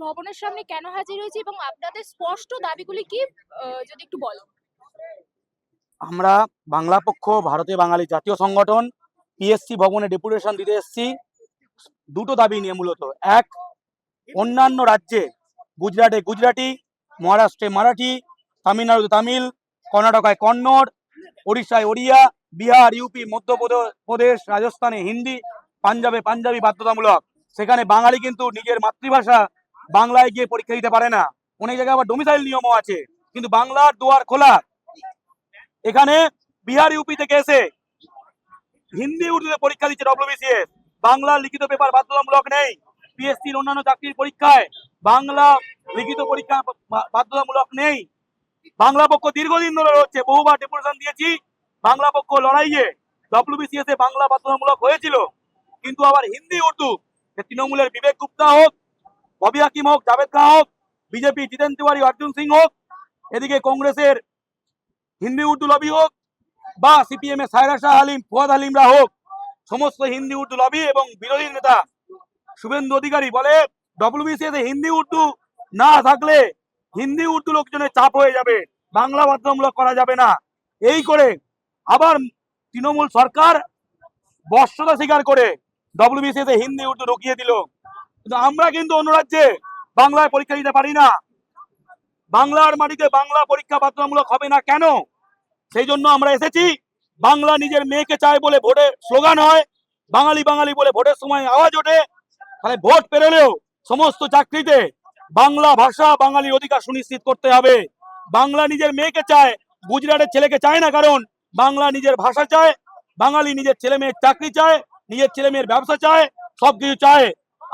ভবনের সামনে কেন হাজির হয়েছে এবং আপনাদের স্পষ্ট দাবিগুলি কি যদি একটু বলেন? আমরা বাংলা পক্ষ ভারতীয় বাঙালি জাতীয় সংগঠন পিএসসি ভবনে ডেপুটেশন দিতে এসেছি দুটো দাবি নিয়ে মূলত। এক, অন্যান্য রাজ্যে গুজরাটে গুজরাটি, মহারাষ্ট্রে মারাঠি, তামিলনাড়ুতে তামিল, কর্ণাটকায় কন্নড়, ওড়িশায় ওড়িয়া, বিহার, ইউপি, মধ্যপ্রদেশ, রাজস্থানে হিন্দি, পাঞ্জাবে পাঞ্জাবি বাধ্যতামূলক। সেখানে বাঙালি কিন্তু নিজের মাতৃভাষা বাংলায় গিয়ে পরীক্ষা দিতে পারে না। অনেক জায়গায় আবার ডোমিসাইল নিয়মও আছে, কিন্তু বাংলার দুয়ার খোলা। এখানে বিহার ইউপি থেকে এসে হিন্দি উর্দুতে পরীক্ষা দিচ্ছে ডব্লিউবিসিএস, বাংলা লিখিত পেপার বাধ্যতামূলক নেই। পিএসসির অন্যান্য চাকরির পরীক্ষায় বাংলা লিখিত পরীক্ষা বাধ্যতামূলক নেই। বাংলা পক্ষ দীর্ঘদিন ধরে রয়েছে, বহুবার ডেপুটেশন দিয়েছি। বাংলা পক্ষ লড়াইয়ে ডব্লিউবিসিএস এ বাংলা বাধ্যতামূলক হয়েছিল, কিন্তু আবার হিন্দি উর্দু তৃণমূলের বিবেক গুপ্তা হোক, ববি হাকিম হোক, জাভেদ খান হোক, বিজেপি জিতেন তিওয়ারি, অর্জুন সিং হোক, এদিকে কংগ্রেসের হিন্দি উর্দু লবি হোক, বা সিপিএম এর সায়রা শাহ আলিম, ফুয়াদ হালিমরা হোক, সমস্ত হিন্দি উর্দু লবি এবং বিরোধী নেতা শুভেন্দু অধিকারী বলে ডব্লিউবিসিএস এ হিন্দি উর্দু না থাকলে হিন্দি উর্দু লোকজনের চাপ হয়ে যাবে, বাংলা বাধ্যতামূলক করা যাবে না। এই করে আবার তৃণমূল সরকার বর্ষতা স্বীকার করে ডব্লিউবিসিএস এ হিন্দি উর্দু ঢুকিয়ে দিল। কিন্তু আমরা কিন্তু অন্য রাজ্যে বাংলায় পরীক্ষা দিতে পারি না। বাংলার মাটিতে বাংলা পরীক্ষা বাধ্যতামূলক হবে না কেন? সেই জন্য আমরা এসেছি। বাংলা নিজের মেয়েকে চায় বলে ভোটে স্লোগান হয়, বাঙালি বাঙালি বলে ভোটের সময় আওয়াজ ওঠে। তাহলে ভোট পেরোলেও সমস্ত চাকরিতে বাংলা ভাষা বাঙালির অধিকার সুনিশ্চিত করতে হবে। বাংলা নিজের মেয়েকে চায়, গুজরাটের ছেলেকে চায় না, কারণ বাংলা নিজের ভাষা চায়, বাঙালি নিজের ছেলে মেয়ের চাকরি চায়, নিজের ছেলে মেয়ের ব্যবসা চায়, সবকিছু চায়।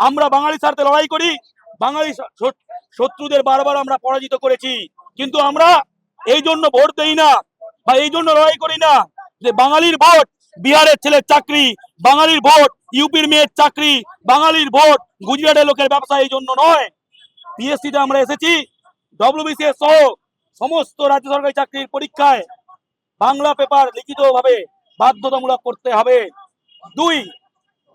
আমরা বাঙালির স্বার্থে লড়াই করি, বাঙালি শত্রুদের বারবার আমরা পরাজিত করেছি, কিন্তু আমরা এই জন্য ভোট দেই না বা এই জন্য লড়াই করি না যে বাঙালির ভোট বিহারের ছেলের চাকরি, বাঙালির ভোট ইউপির মেয়ের চাকরি, বাঙালির ভোট গুজরাটের লোকের ব্যবসা, এই জন্য নয়। পিএসসিতে আমরা এসেছি ডব্লিউবিসিএস সহ সমস্ত রাজ্য সরকারি চাকরির পরীক্ষায় বাংলা পেপার লিখিত ভাবে বাধ্যতামূলক করতে হবে। দুই,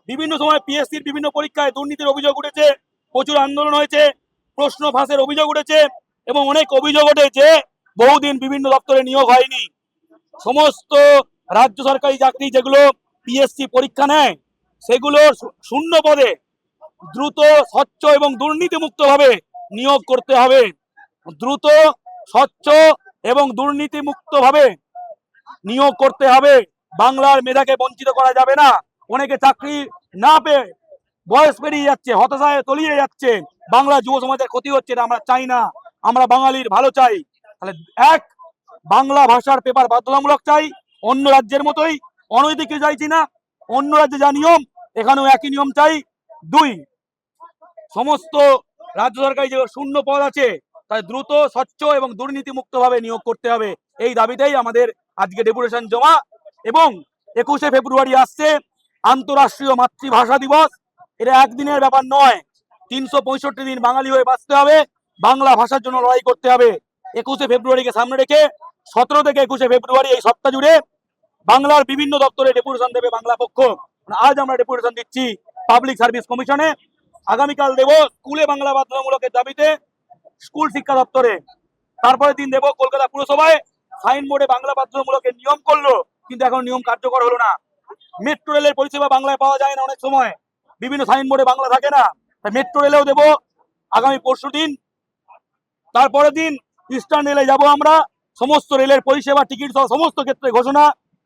বিভিন্ন সময় পিএসসির বিভিন্ন পরীক্ষায় দুর্নীতির অভিযোগ উঠেছে, প্রচুর আন্দোলন হয়েছে, প্রশ্ন ফাঁসের অভিযোগ উঠেছে এবং অনেক অভিযোগ ওঠে যে বহুদিন বিভিন্ন দপ্তরে নিয়োগ হয়নি। সমস্ত রাজ্য সরকারি চাকরি যেগুলো পিএসসি পরীক্ষা নেয় সেগুলো শূন্য পদে দ্রুত, স্বচ্ছ এবং দুর্নীতিমুক্ত ভাবে নিয়োগ করতে হবে। দ্রুত, স্বচ্ছ এবং দুর্নীতিমুক্ত ভাবে নিয়োগ করতে হবে। বাংলার মেধাকে বঞ্চিত করা যাবে না। অনেকে চাকরি না পেয়ে বয়স পেরিয়ে যাচ্ছে, হতাশায় তলিয়ে যাচ্ছে, বাংলা যুব সমাজের ক্ষতি হচ্ছে, এটা আমরা চাই না। আমরা বাঙালির ভালো চাই। তাহলে এক, বাংলা ভাষার পেপার বাধ্যতামূলক চাই, অন্য রাজ্যের মতোই, অনৈতিক চাইছি না, অন্য রাজ্যে যা নিয়ম এখানেও একই নিয়ম চাই। দুই, সমস্ত রাজ্য সরকারি যে শূন্য পদ আছে তাই দ্রুত, স্বচ্ছ এবং দুর্নীতিমুক্ত ভাবে নিয়োগ করতে হবে। এই দাবিতেই আমাদের আজকে ডেপুটেশন জমা। এবং 21শে ফেব্রুয়ারি আসছে আন্তরাষ্ট্রীয় মাতৃভাষা দিবস। এটা একদিনের ব্যাপার নয়, 365 দিন বাঙালি হয়ে বাঁচতে হবে, বাংলা ভাষার জন্য লড়াই করতে হবে। 21শে ফেব্রুয়ারিকে সামনে রেখে 17 থেকে 21শে ফেব্রুয়ারি এই সপ্তাহ জুড়ে বাংলার বিভিন্ন দপ্তরে ডেপুটেশন দেবে বাংলা পক্ষ। আজ আমরা ডেপুটেশন দিচ্ছি পাবলিক সার্ভিস কমিশনে, আগামীকাল দেব স্কুলে বাংলা বাধ্যতামূলকের দাবিতে স্কুল শিক্ষা দপ্তরে, তারপরে দিন দেব কলকাতা পুরসভায়। সাইনবোর্ডে বাংলা বাধ্যতামূলকের নিয়ম করলো, কিন্তু এখন নিয়ম কার্যকর হলো না। মেট্রো রেলের পরিষেবা বাংলায় পাওয়া যায় না, অনেক সময় বিভিন্ন সাইনবোর্ডে বাংলা থাকে না, তাই মেট্রো রেলেও দেব আগামী পরশু দিন। তারপরের দিন ইস্টার্ন রেলে যাব আমরা, সমস্ত রেলের পরিষেবা টিকিট সহ সমস্ত ক্ষেত্রে ঘোষণা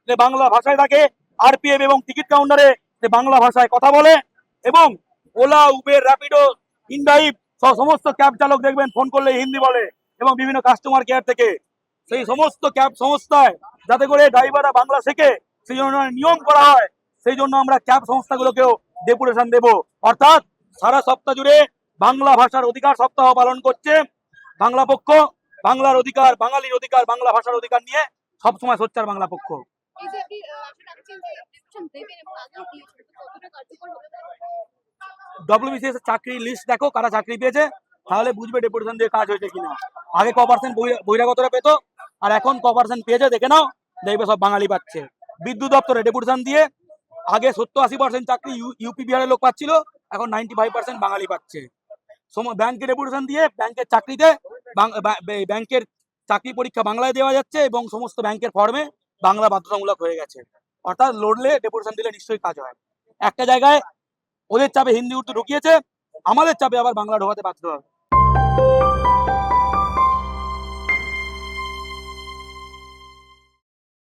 যে বাংলা ভাষায় থাকে, আরপিএফ এবং টিকিট কাউন্টারে যে বাংলা ভাষায় কথা বলে, এবং ওলা, উবের, র্যাপিডো, ইনড্রাইভ সহ সমস্ত ক্যাব চালক দেখবেন ফোন করলে হিন্দি বলে, এবং বিভিন্ন কাস্টমার কেয়ার থেকে সেই সমস্ত ক্যাব সংস্থায় যাতে করে ড্রাইভাররা বাংলা শেখে সেই জন্য নিয়ম করা হয়। সেই জন্য আমরা ক্যাব সংস্থাগুলোকেও ডেপুটেশন দেব। অর্থাৎ সারা সপ্তাহ জুড়ে বাংলা ভাষার অধিকার সপ্তাহ পালন করছে বাংলা পক্ষ। বাংলার অধিকার, বাঙালির অধিকার, বাংলা ভাষার অধিকার নিয়ে সবসময় সোচ্চার বাংলা পক্ষ। ডব্লিউবিসিএস এর চাকরির লিস্ট দেখো, কারা চাকরি পেয়েছে, তাহলে বুঝবে ডেপুটেশন দিয়ে কাজ হয়েছে কিনা। আগে ক% বহিরাগতরা পেতো, আর এখন ক% পেয়েছে দেখে নাও, দেখবে সব বাঙালি পাচ্ছে। বিদ্যুৎ দপ্তরে ডেপুটেশন দিয়ে আগে 70-80% চাকরি ইউপি বিহারের লোক পাচ্ছিল, এখন 95% বাঙালি পাচ্ছে। ব্যাংকে ডেপুটেশন দিয়ে ব্যাংকের চাকরিতে ব্যাংকের চাকরি পরীক্ষা বাংলায় দেওয়া যাচ্ছে এবং সমস্ত ব্যাংকের ফর্মে বাংলা বাধ্যতামূলক হয়ে গেছে। অর্থাৎ লড়লে ডেপুটেশন দিলে নিশ্চয়ই কাজ হয়। একটা জায়গায় ওদের চাপে হিন্দি উর্দু ঢুকিয়েছে, আমাদের চাপে আবার বাংলা ঢোকাতে বাধ্য হবে।